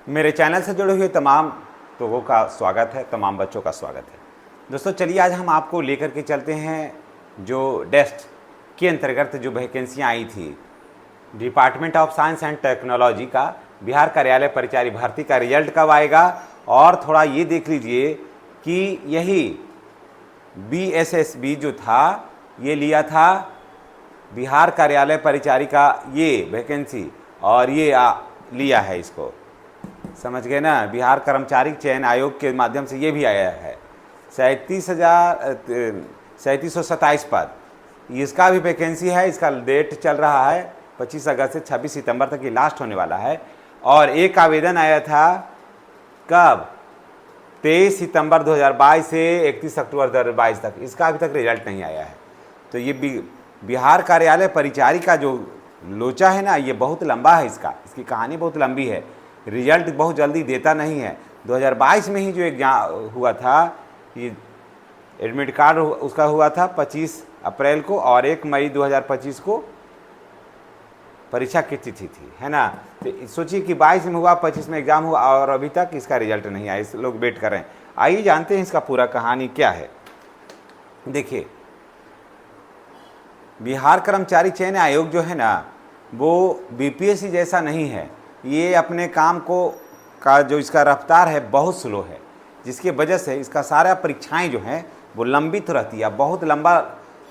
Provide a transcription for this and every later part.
मेरे चैनल से जुड़े हुए तमाम लोगों का स्वागत है, तमाम बच्चों का स्वागत है। दोस्तों चलिए आज हम आपको लेकर के चलते हैं जो डेस्ट के अंतर्गत जो वैकेंसियाँ आई थी department of science and technology का बिहार कार्यालय परिचारी भर्ती का रिजल्ट कब आएगा, और थोड़ा ये देख लीजिए कि यही BSSB जो था ये लिया था बिहार कार्यालय परिचारी का ये वैकेंसी, और ये लिया है, इसको समझ गए ना। बिहार कर्मचारी चयन आयोग के माध्यम से ये भी आया है 37,3727 पद, इसका भी वैकेंसी है। इसका डेट चल रहा है 25 अगस्त से 26 सितंबर तक ये लास्ट होने वाला है। और एक आवेदन आया था कब, 23 सितंबर 2022 से 31 अक्टूबर 2022 तक, इसका अभी तक रिजल्ट नहीं आया है। तो ये बिहार कार्यालय परिचारी का जो लोचा है ना, ये बहुत लंबा है, इसकी कहानी बहुत लंबी है। रिजल्ट बहुत जल्दी देता नहीं है। 2022 में ही जो एग्जाम हुआ था, ये एडमिट कार्ड उसका हुआ था 25 अप्रैल को, और 1 मई 2025 को परीक्षा की तिथि थी, है ना। तो सोचिए कि 22 में हुआ, 25 में एग्जाम हुआ, और अभी तक इसका रिजल्ट नहीं आया। इस लोग वेट कर रहे हैं। आइए जानते हैं इसका पूरा कहानी क्या है। देखिए, बिहार कर्मचारी चयन आयोग जो है ना, वो BPSC जैसा नहीं है। ये अपने काम का जो इसका रफ्तार है बहुत स्लो है, जिसकी वजह से इसका सारा परीक्षाएं जो हैं वो लंबित रहती है, बहुत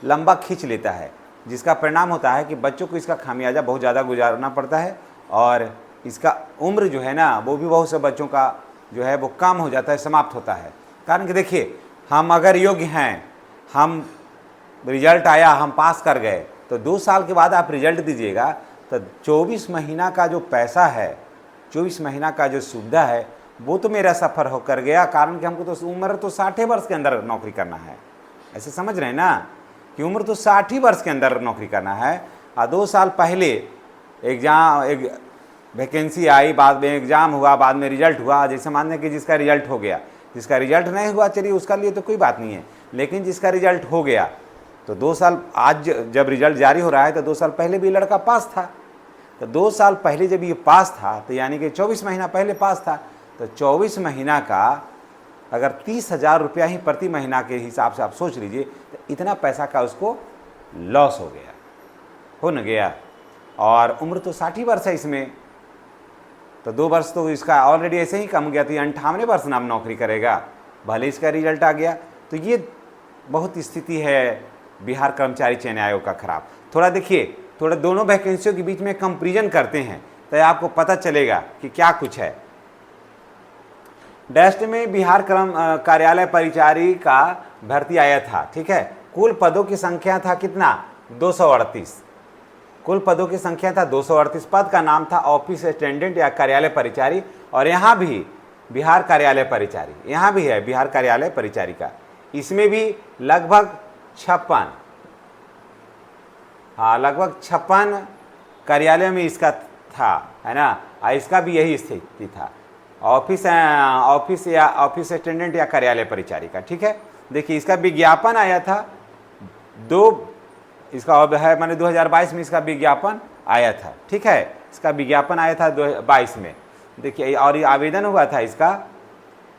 लंबा खींच लेता है, जिसका परिणाम होता है कि बच्चों को इसका खामियाजा बहुत ज़्यादा गुजारना पड़ता है। और इसका उम्र जो है ना, वो भी बहुत से बच्चों का जो है वो कम हो जाता है, समाप्त होता है। कारण कि देखिए, हम अगर योग्य हैं, हम रिजल्ट आया, हम पास कर गए, तो 2 साल के बाद आप रिजल्ट दीजिएगा तो 24 महीना का जो पैसा है, 24 महीना का जो सुविधा है, वो तो मेरा सफ़र होकर गया। कारण कि हमको तो उम्र तो 60 वर्ष के अंदर नौकरी करना है। ऐसे समझ रहे हैं ना कि उम्र तो 60 वर्ष के अंदर नौकरी करना है। और 2 साल पहले एक वैकेंसी आई, बाद में एग्ज़ाम हुआ, बाद में रिजल्ट हुआ। जैसे मान लें कि जिसका रिजल्ट हो गया, जिसका रिजल्ट नहीं हुआ चलिए उसका लिए तो कोई बात नहीं है, लेकिन जिसका रिजल्ट हो गया तो 2 साल, आज जब रिजल्ट जारी हो रहा है तो 2 साल पहले भी लड़का पास था। तो 2 साल पहले जब ये पास था तो यानी कि 24 महीना पहले पास था, तो 24 महीना का अगर 30,000 रुपया ही प्रति महीना के हिसाब से आप सोच लीजिए, तो इतना पैसा का उसको लॉस हो न गया। और उम्र तो 60 वर्ष है इसमें, तो 2 वर्ष तो इसका ऑलरेडी ऐसे ही कम गया, तो 58 वर्ष नाम नौकरी करेगा, भले इसका रिजल्ट आ गया। तो ये बहुत स्थिति है बिहार कर्मचारी चयन आयोग का खराब। थोड़ा देखिए, थोड़ा दोनों वैकेंसियों के बीच में कंपैरिजन करते हैं तो आपको पता चलेगा कि क्या कुछ है। डेस्ट में बिहार कार्यालय परिचारी का भर्ती आया था, ठीक है। कुल पदों की संख्या था कितना, 238। कुल पदों की संख्या था 238। पद का नाम था ऑफिस अटेंडेंट या कार्यालय परिचारी। और यहाँ भी बिहार कार्यालय परिचारी, यहाँ भी है बिहार कार्यालय परिचारी का। इसमें भी लगभग 56, हाँ लगभग 56 कार्यालय में इसका था, है ना। इसका भी यही स्थिति था, ऑफिस अटेंडेंट या कार्यालय परिचारी का, ठीक है। देखिए, इसका विज्ञापन आया था इसका अब है मैंने 2022 में इसका विज्ञापन आया था, ठीक है। इसका विज्ञापन आया था 22 में। देखिए, और ये आवेदन हुआ था इसका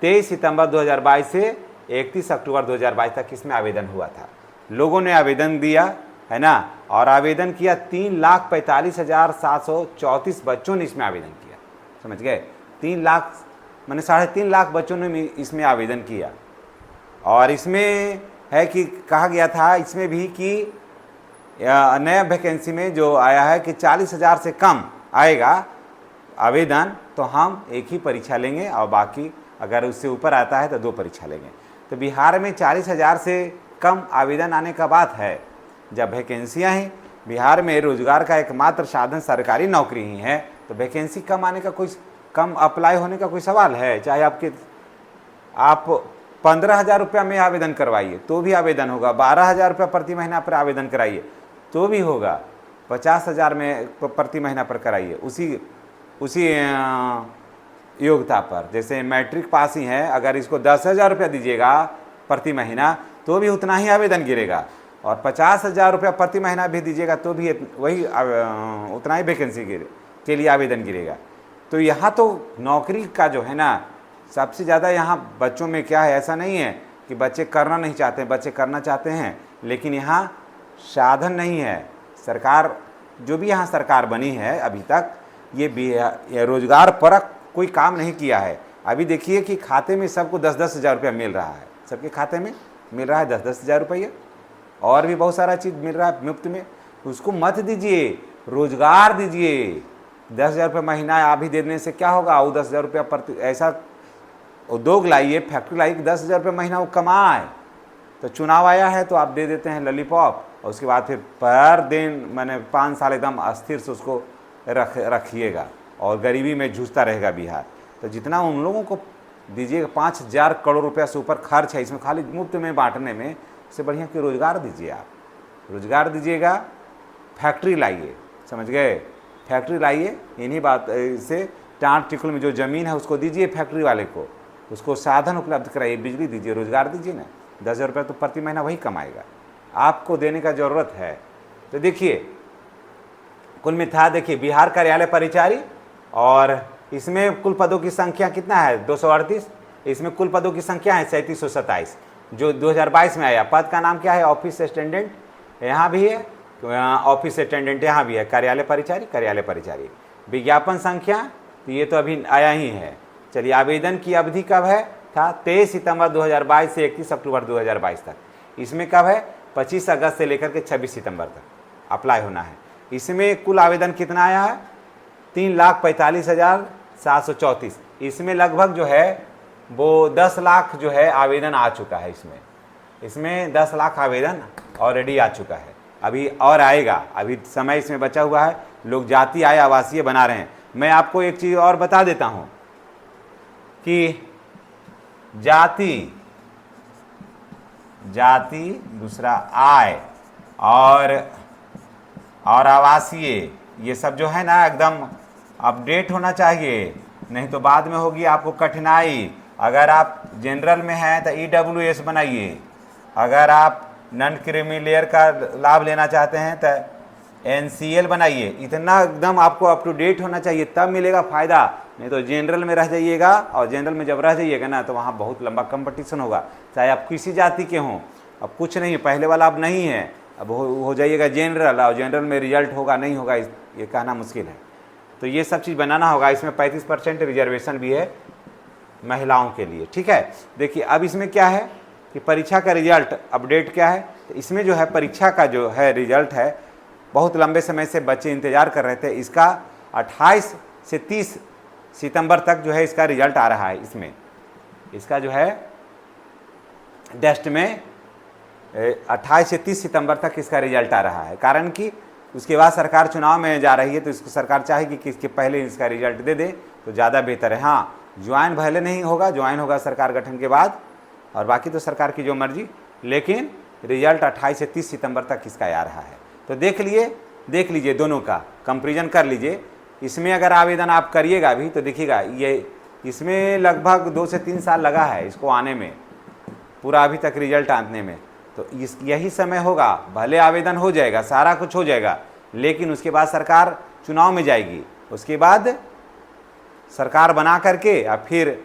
23 सितंबर 2022 से 31 अक्टूबर 2022 तक इसमें आवेदन हुआ था। लोगों ने आवेदन दिया, है ना, और आवेदन किया 3,45,734 बच्चों ने इसमें आवेदन किया, समझ गए। 3 लाख मैंने 3.5 लाख बच्चों ने इसमें आवेदन किया। और इसमें है कि कहा गया था इसमें भी कि नया वैकेंसी में जो आया है कि 40,000 से कम आएगा आवेदन तो हम एक ही परीक्षा लेंगे, और बाकी अगर उससे ऊपर आता है तो 2 परीक्षा लेंगे। तो बिहार में 40,000 से कम आवेदन आने का बात है। जब वैकेंसियाँ हैं, बिहार में रोजगार का एकमात्र साधन सरकारी नौकरी ही है, तो वैकेंसी कम आने का कम अप्लाई होने का कोई सवाल है। चाहे आप 15,000 रुपया में आवेदन करवाइए तो भी आवेदन होगा, 12,000 रुपया प्रति महीना पर आवेदन कराइए तो भी होगा, 50,000 में प्रति महीना पर कराइए उसी योग्यता पर। जैसे मैट्रिक पास ही है, अगर इसको 10,000 रुपया दीजिएगा प्रति महीना तो भी उतना ही आवेदन गिरेगा, और 50,000 रुपया प्रति महीना भी दीजिएगा तो भी वही उतना ही वैकेंसी के लिए आवेदन गिरेगा। तो यहाँ तो नौकरी का जो है ना सबसे ज़्यादा यहाँ बच्चों में क्या है, ऐसा नहीं है कि बच्चे करना नहीं चाहते हैं, बच्चे करना चाहते हैं, लेकिन यहाँ साधन नहीं है। सरकार जो भी यहाँ सरकार बनी है अभी तक ये रोजगार परक कोई काम नहीं किया है। अभी देखिए कि खाते में सबको 10-10 हज़ार रुपया मिल रहा है, सबके खाते में मिल रहा है 10-10 हज़ार रुपया, और भी बहुत सारा चीज़ मिल रहा है मुफ्त में। उसको मत दीजिए, रोजगार दीजिए। 10 हज़ार रुपये महीना अभी देने से क्या होगा, वो 10 हज़ार रुपया प्रति ऐसा उद्योग लाइए, फैक्ट्री लाइए, 10 हज़ार रुपये महीना वो कमाए। तो चुनाव आया है तो आप दे देते हैं लॉलीपॉप, और उसके बाद फिर पर दिन मैंने 5 साल एकदम अस्थिर से उसको रखिएगा और गरीबी में जूझता रहेगा बिहार। तो जितना उन लोगों को दीजिएगा, 5,000 करोड़ रुपया से ऊपर खर्च है इसमें खाली मुफ्त में बांटने में, इससे बढ़िया कि रोज़गार दीजिए। आप रोज़गार दीजिएगा, फैक्ट्री लाइए, समझ गए, फैक्ट्री लाइए। इन्हीं बात से टाँट टिकुल में जो ज़मीन है उसको दीजिए फैक्ट्री वाले को, उसको साधन उपलब्ध कराइए, बिजली दीजिए, रोज़गार दीजिए ना। 10 हज़ार रुपये तो प्रति महीना वही कमाएगा, आपको देने का ज़रूरत है। तो देखिए कुल में था, देखिए बिहार कार्यालय परिचारी, और इसमें कुल पदों की संख्या कितना है 238, इसमें कुल पदों की संख्या है 3727 जो 2022 में आया। पद का नाम क्या है, ऑफिस अटेंडेंट, यहाँ भी है ऑफिस अटेंडेंट, यहाँ भी है कार्यालय परिचारी, कार्यालय परिचारी। विज्ञापन संख्या तो ये तो अभी आया ही है। चलिए आवेदन की अवधि कब है, था 23 सितंबर 2022 से 31 अक्टूबर 2022 तक। इसमें कब है, 25 अगस्त से लेकर के 26 सितंबर तक अप्लाई होना है। इसमें कुल आवेदन कितना आया है, 3,45,734। इसमें लगभग जो है वो 10 लाख जो है आवेदन आ चुका है। इसमें 10 लाख आवेदन ऑलरेडी आ चुका है, अभी और आएगा, अभी समय इसमें बचा हुआ है। लोग जाति आय आवासीय बना रहे हैं। मैं आपको एक चीज़ और बता देता हूँ कि जाति दूसरा आय और आवासीय, ये सब जो है ना एकदम अपडेट होना चाहिए, नहीं तो बाद में होगी आपको कठिनाई। अगर आप जनरल में हैं तो EWS बनाइए, अगर आप नॉन क्रीमी लेयर का लाभ लेना चाहते हैं तो NCL बनाइए। इतना एकदम आपको अप टू डेट होना चाहिए, तब मिलेगा फ़ायदा। नहीं तो जनरल में रह जाइएगा, और जनरल में जब रह जाइएगा ना तो वहाँ बहुत लंबा कंपटीशन होगा, चाहे आप किसी जाति के हों। अब कुछ नहीं, पहले वाला अब नहीं है, अब हो जाइएगा जनरल, और जनरल में रिजल्ट होगा नहीं होगा ये कहना मुश्किल है। तो ये सब चीज़ बनाना होगा। इसमें 35% रिजर्वेशन भी है महिलाओं के लिए, ठीक है। देखिए अब इसमें क्या है कि परीक्षा का रिजल्ट अपडेट क्या है, तो इसमें जो है परीक्षा का जो है रिजल्ट है, बहुत लंबे समय से बच्चे इंतज़ार कर रहे थे। इसका 28 से 30 सितंबर तक जो है इसका रिजल्ट आ रहा है। इसमें इसका जो है टेस्ट में 28 से 30 सितंबर तक इसका रिजल्ट आ रहा है। कारण कि उसके बाद सरकार चुनाव में जा रही है, तो इसको सरकार चाहेगी कि इसके पहले इसका रिजल्ट दे दे तो ज़्यादा बेहतर है। हाँ, ज्वाइन पहले नहीं होगा, ज्वाइन होगा सरकार गठन के बाद, और बाकी तो सरकार की जो मर्जी, लेकिन रिजल्ट 28 से 30 सितंबर तक इसका आ रहा है। तो देख लीजिए दोनों का कंपेरिजन कर लीजिए। इसमें अगर आवेदन आप करिएगा अभी तो देखिएगा ये इसमें लगभग 2 से 3 साल लगा है इसको आने में, पूरा अभी तक रिजल्ट आने में। तो यही समय होगा, भले आवेदन हो जाएगा, सारा कुछ हो जाएगा, लेकिन उसके बाद सरकार चुनाव में जाएगी, उसके बाद सरकार बना करके अब फिर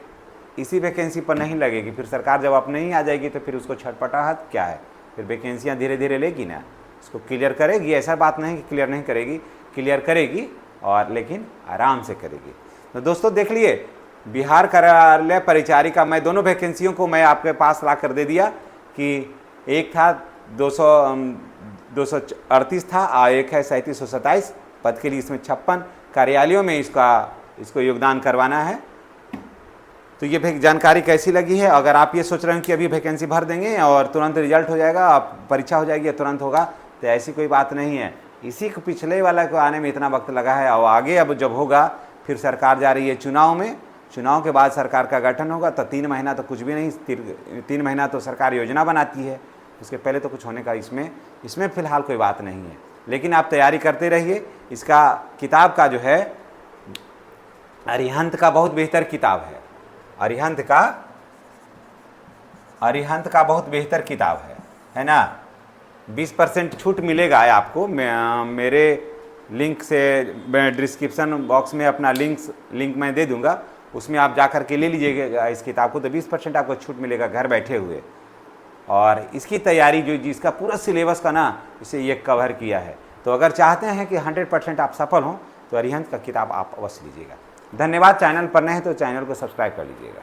इसी वैकेंसी पर नहीं लगेगी। फिर सरकार जब अपने ही आ जाएगी तो फिर उसको छटपटाहट क्या है, फिर वैकेंसियाँ धीरे धीरे लेगी ना, उसको क्लियर करेगी। ऐसा बात नहीं कि क्लियर नहीं करेगी, क्लियर करेगी, और लेकिन आराम से करेगी। तो दोस्तों देख लिए बिहार कार्यालय परिचारी का मैं दोनों वैकेंसियों को मैं आपके पास ला कर दे दिया कि एक था 238 था और एक है 3727 पद के लिए। इसमें 56 कार्यालयों में इसको योगदान करवाना है। तो ये जानकारी कैसी लगी है? अगर आप ये सोच रहे हैं कि अभी वैकेंसी भर देंगे और तुरंत रिजल्ट हो जाएगा, आप परीक्षा हो जाएगी या तुरंत होगा, तो ऐसी कोई बात नहीं है। इसी को पिछले वाला को आने में इतना वक्त लगा है, और आगे अब जब होगा फिर सरकार जा रही है चुनाव में, चुनाव के बाद सरकार का गठन होगा, तो 3 महीना तो कुछ भी नहीं, 3 महीना तो सरकार योजना बनाती है, उसके पहले तो कुछ होने का इसमें फ़िलहाल कोई बात नहीं है। लेकिन आप तैयारी करते रहिए। इसका किताब का जो है अरिहंत का बहुत बेहतर किताब है, अरिहंत का बहुत बेहतर किताब है ना। 20% छूट मिलेगा आपको मेरे लिंक से मैं डिस्क्रिप्शन बॉक्स में अपना लिंक मैं दे दूंगा, उसमें आप जा कर के ले लीजिएगा इस किताब को, तो 20% आपको छूट मिलेगा घर बैठे हुए। और इसकी तैयारी जो जिसका पूरा सिलेबस का ना इसे ये कवर किया है। तो अगर चाहते हैं कि 100% आप सफल हों तो अरिहंत का किताब आप अवश्य लीजिएगा। धन्यवाद। चैनल पर नए हैं तो चैनल को सब्सक्राइब कर लीजिएगा।